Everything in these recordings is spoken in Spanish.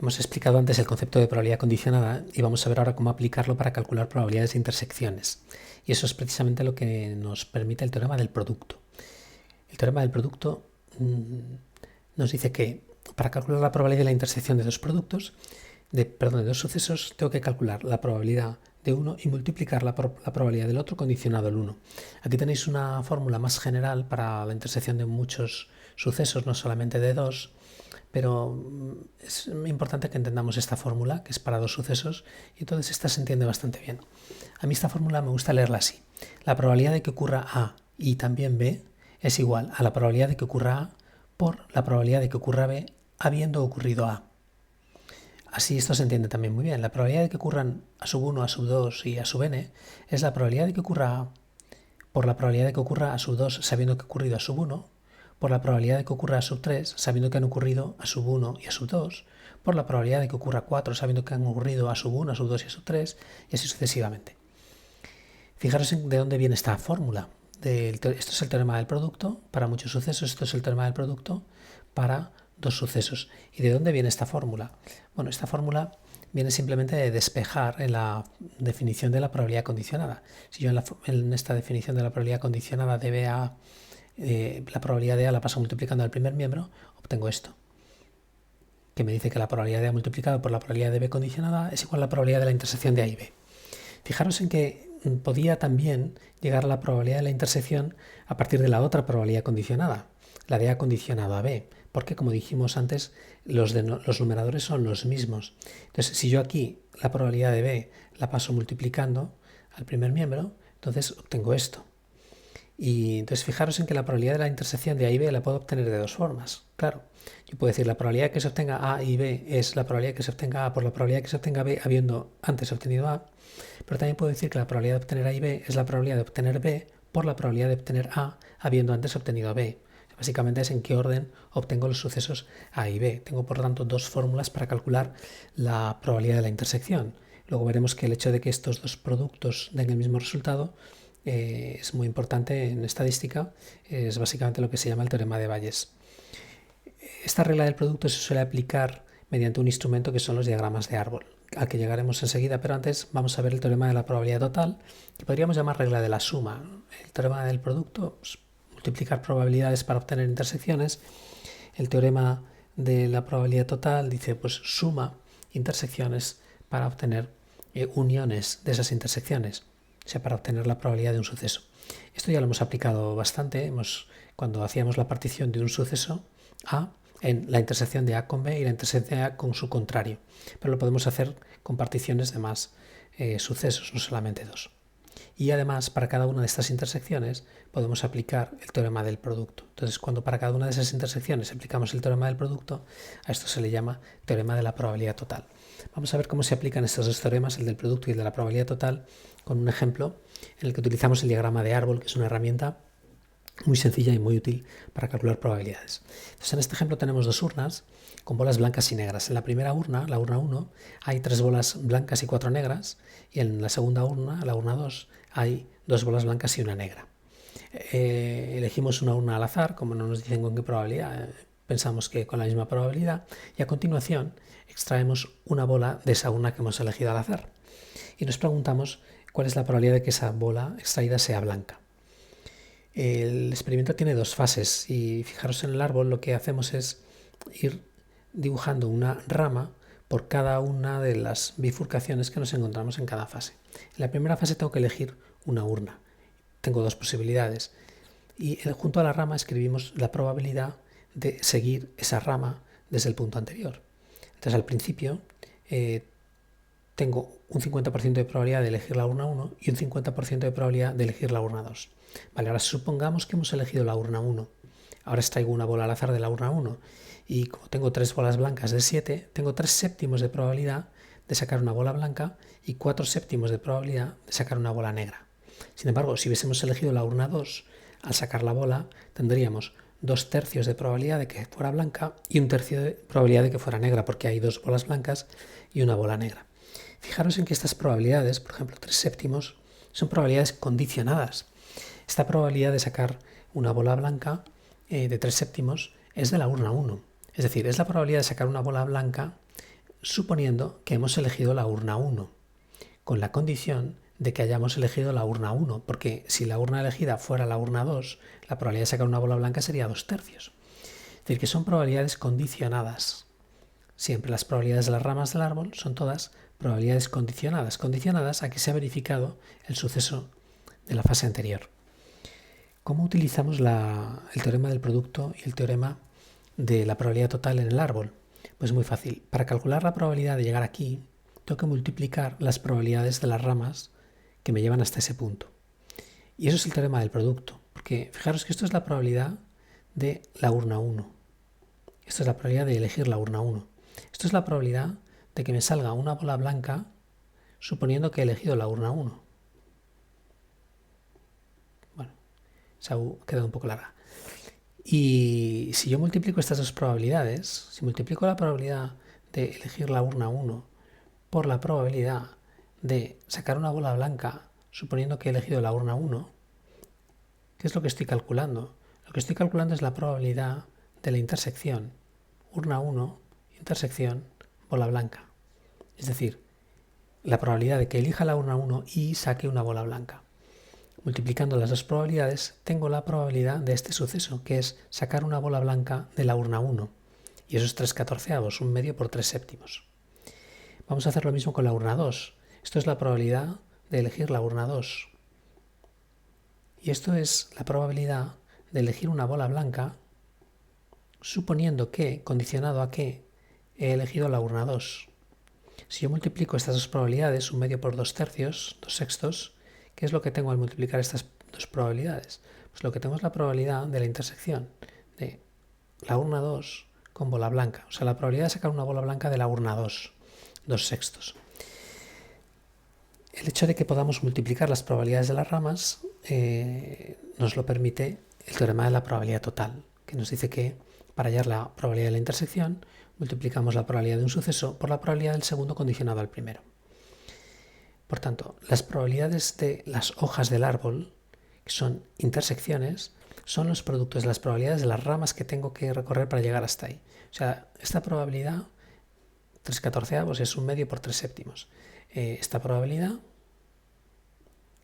Hemos explicado antes el concepto de probabilidad condicionada y vamos a ver ahora cómo aplicarlo para calcular probabilidades de intersecciones. Y eso es precisamente lo que nos permite el teorema del producto. El teorema del producto nos dice que para calcular la probabilidad de la intersección de dos productos, de dos sucesos, tengo que calcular la probabilidad de uno y multiplicarla por la probabilidad del otro condicionado al 1. Aquí tenéis una fórmula más general para la intersección de muchos sucesos, no solamente de dos, pero es importante que entendamos esta fórmula, que es para dos sucesos, y entonces esta se entiende bastante bien. A mí esta fórmula me gusta leerla así. La probabilidad de que ocurra A y también B es igual a la probabilidad de que ocurra A por la probabilidad de que ocurra B habiendo ocurrido A. Así esto se entiende también muy bien. La probabilidad de que ocurran A sub 1, A sub 2 y A sub n es la probabilidad de que ocurra A por la probabilidad de que ocurra A sub 2 sabiendo que ha ocurrido A sub 1, por la probabilidad de que ocurra A sub 3 sabiendo que han ocurrido A sub 1 y A sub 2, por la probabilidad de que ocurra 4 sabiendo que han ocurrido A sub 1, A sub 2 y A sub 3, y así sucesivamente. Fijaros de dónde viene esta fórmula. Esto es el teorema del producto para muchos sucesos, esto es el teorema del producto para dos sucesos. ¿Y de dónde viene esta fórmula? Bueno, esta fórmula viene simplemente de despejar en la definición de la probabilidad condicionada. Si yo en esta definición de la probabilidad condicionada de BA, la probabilidad de A la paso multiplicando al primer miembro, obtengo esto, que me dice que la probabilidad de A multiplicado por la probabilidad de B condicionada es igual a la probabilidad de la intersección de A y B. Fijaros en que podía también llegar a la probabilidad de la intersección a partir de la otra probabilidad condicionada, la de A condicionado a B, porque como dijimos antes, los numeradores son los mismos. Entonces, si yo aquí la probabilidad de B la paso multiplicando al primer miembro, entonces obtengo esto. Y entonces fijaros en que la probabilidad de la intersección de A y B la puedo obtener de dos formas. Claro, yo puedo decir la probabilidad de que se obtenga A y B es la probabilidad de que se obtenga A por la probabilidad de que se obtenga B habiendo antes obtenido A, pero también puedo decir que la probabilidad de obtener A y B es la probabilidad de obtener B por la probabilidad de obtener A habiendo antes obtenido B. Básicamente es en qué orden obtengo los sucesos A y B. Tengo por tanto dos fórmulas para calcular la probabilidad de la intersección. Luego veremos que el hecho de que estos dos productos den el mismo resultado es muy importante en estadística, es básicamente lo que se llama el teorema de Bayes. Esta regla del producto se suele aplicar mediante un instrumento que son los diagramas de árbol, al que llegaremos enseguida, pero antes vamos a ver el teorema de la probabilidad total, que podríamos llamar regla de la suma. El teorema del producto, pues, multiplicar probabilidades para obtener intersecciones. El teorema de la probabilidad total dice, pues suma intersecciones para obtener uniones de esas intersecciones, o sea, para obtener la probabilidad de un suceso. Esto ya lo hemos aplicado bastante, cuando hacíamos la partición de un suceso A en la intersección de A con B y la intersección de A con su contrario, pero lo podemos hacer con particiones de más sucesos, no solamente dos. Y además, para cada una de estas intersecciones podemos aplicar el teorema del producto. Entonces, cuando para cada una de esas intersecciones aplicamos el teorema del producto, a esto se le llama teorema de la probabilidad total. Vamos a ver cómo se aplican estos dos teoremas, el del producto y el de la probabilidad total, con un ejemplo en el que utilizamos el diagrama de árbol, que es una herramienta muy sencilla y muy útil para calcular probabilidades. Entonces, en este ejemplo tenemos dos urnas con bolas blancas y negras. En la primera urna, la urna 1, hay 3 bolas blancas y 4 negras, y en la segunda urna, la urna 2, hay 2 bolas blancas y una negra. Elegimos una urna al azar, como no nos dicen con qué probabilidad, pensamos que con la misma probabilidad, y a continuación extraemos una bola de esa urna que hemos elegido al azar. Y nos preguntamos cuál es la probabilidad de que esa bola extraída sea blanca. El experimento tiene dos fases y fijaros en el árbol lo que hacemos es ir dibujando una rama por cada una de las bifurcaciones que nos encontramos en cada fase. En la primera fase tengo que elegir una urna. Tengo dos posibilidades y junto a la rama escribimos la probabilidad de seguir esa rama desde el punto anterior. Entonces al principio tengo un 50% de probabilidad de elegir la urna 1 y un 50% de probabilidad de elegir la urna 2. Vale, ahora supongamos que hemos elegido la urna 1. Ahora extraigo una bola al azar de la urna 1 y como tengo 3 bolas blancas de 7, tengo 3 séptimos de probabilidad de sacar una bola blanca y 4 séptimos de probabilidad de sacar una bola negra. Sin embargo, si hubiésemos elegido la urna 2, al sacar la bola tendríamos 2 tercios de probabilidad de que fuera blanca y 1 tercio de probabilidad de que fuera negra, porque hay 2 bolas blancas y una bola negra. Fijaros en que estas probabilidades, por ejemplo 3 séptimos, son probabilidades condicionadas. Esta probabilidad de sacar una bola blanca de 3 séptimos es de la urna 1. Es decir, es la probabilidad de sacar una bola blanca suponiendo que hemos elegido la urna 1, con la condición de que hayamos elegido la urna 1, porque si la urna elegida fuera la urna 2, la probabilidad de sacar una bola blanca sería 2/3. Es decir, que son probabilidades condicionadas. Siempre las probabilidades de las ramas del árbol son todas probabilidades condicionadas, condicionadas a que se ha verificado el suceso de la fase anterior. ¿Cómo utilizamos el teorema del producto y el teorema de la probabilidad total en el árbol? Pues muy fácil. Para calcular la probabilidad de llegar aquí, tengo que multiplicar las probabilidades de las ramas que me llevan hasta ese punto. Y eso es el teorema del producto, porque fijaros que esto es la probabilidad de la urna 1. Esto es la probabilidad de elegir la urna 1. Esto es la probabilidad de que me salga una bola blanca suponiendo que he elegido la urna 1. Bueno, se ha quedado un poco larga. Y si yo multiplico estas dos probabilidades, si multiplico la probabilidad de elegir la urna 1 por la probabilidad de sacar una bola blanca suponiendo que he elegido la urna 1, ¿qué es lo que estoy calculando? Lo que estoy calculando es la probabilidad de la intersección urna 1, intersección, bola blanca. Es decir, la probabilidad de que elija la urna 1 y saque una bola blanca. Multiplicando las dos probabilidades, tengo la probabilidad de este suceso, que es sacar una bola blanca de la urna 1. Y eso es 3/14, un medio por 3/7. Vamos a hacer lo mismo con la urna 2. Esto es la probabilidad de elegir la urna 2. Y esto es la probabilidad de elegir una bola blanca suponiendo que, condicionado a que he elegido la urna 2. Si yo multiplico estas dos probabilidades, un medio por 2/3, 2/6, ¿qué es lo que tengo al multiplicar estas dos probabilidades? Pues lo que tengo es la probabilidad de la intersección de la urna 2 con bola blanca. O sea, la probabilidad de sacar una bola blanca de la urna 2, 2/6. El hecho de que podamos multiplicar las probabilidades de las ramas nos lo permite el teorema de la probabilidad total, que nos dice que para hallar la probabilidad de la intersección multiplicamos la probabilidad de un suceso por la probabilidad del segundo condicionado al primero. Por tanto, las probabilidades de las hojas del árbol, que son intersecciones, son los productos de las probabilidades de las ramas que tengo que recorrer para llegar hasta ahí. O sea, esta probabilidad, 3/14, es un medio por 3/7. Esta probabilidad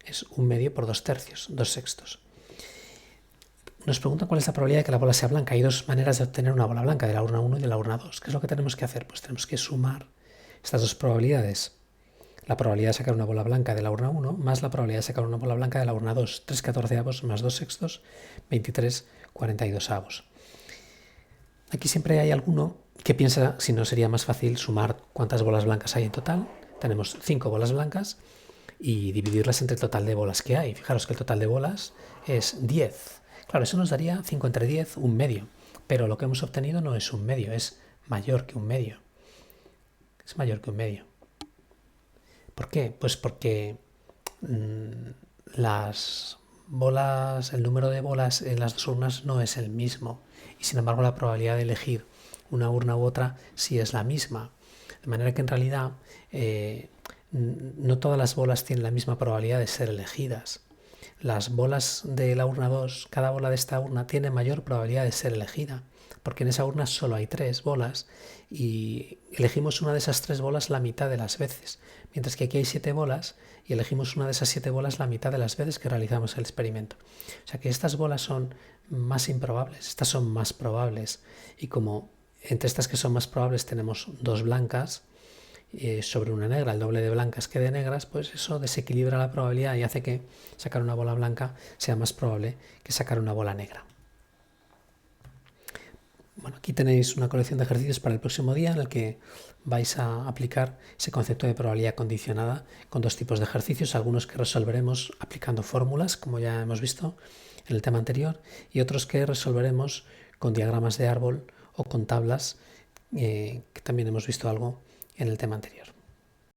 es un medio por 2/3, 2/6. Nos preguntan cuál es la probabilidad de que la bola sea blanca. Hay dos maneras de obtener una bola blanca, de la urna 1 y de la urna 2. ¿Qué es lo que tenemos que hacer? Pues tenemos que sumar estas dos probabilidades. La probabilidad de sacar una bola blanca de la urna 1 más la probabilidad de sacar una bola blanca de la urna 2. 3/14 más 2/6, 23/42. Aquí siempre hay alguno que piensa si no sería más fácil sumar cuántas bolas blancas hay en total. Tenemos 5 bolas blancas y dividirlas entre el total de bolas que hay. Fijaros que el total de bolas es 10. Claro, eso nos daría 5 entre 10, un medio. Pero lo que hemos obtenido no es un medio, es mayor que un medio. Es mayor que un medio. ¿Por qué? Pues porque las bolas, el número de bolas en las dos urnas no es el mismo. Y sin embargo la probabilidad de elegir una urna u otra sí es la misma. De manera que en realidad no todas las bolas tienen la misma probabilidad de ser elegidas. Las bolas de la urna 2, cada bola de esta urna tiene mayor probabilidad de ser elegida, porque en esa urna solo hay 3 bolas y elegimos una de esas 3 bolas la mitad de las veces, mientras que aquí hay 7 bolas y elegimos una de esas 7 bolas la mitad de las veces que realizamos el experimento. O sea que estas bolas son más improbables, estas son más probables, y como entre estas que son más probables tenemos 2 blancas sobre una negra, el doble de blancas que de negras, pues eso desequilibra la probabilidad y hace que sacar una bola blanca sea más probable que sacar una bola negra. Bueno, aquí tenéis una colección de ejercicios para el próximo día en el que vais a aplicar ese concepto de probabilidad condicionada con dos tipos de ejercicios, algunos que resolveremos aplicando fórmulas, como ya hemos visto en el tema anterior, y otros que resolveremos con diagramas de árbol o con tablas, que también hemos visto algo en el tema anterior.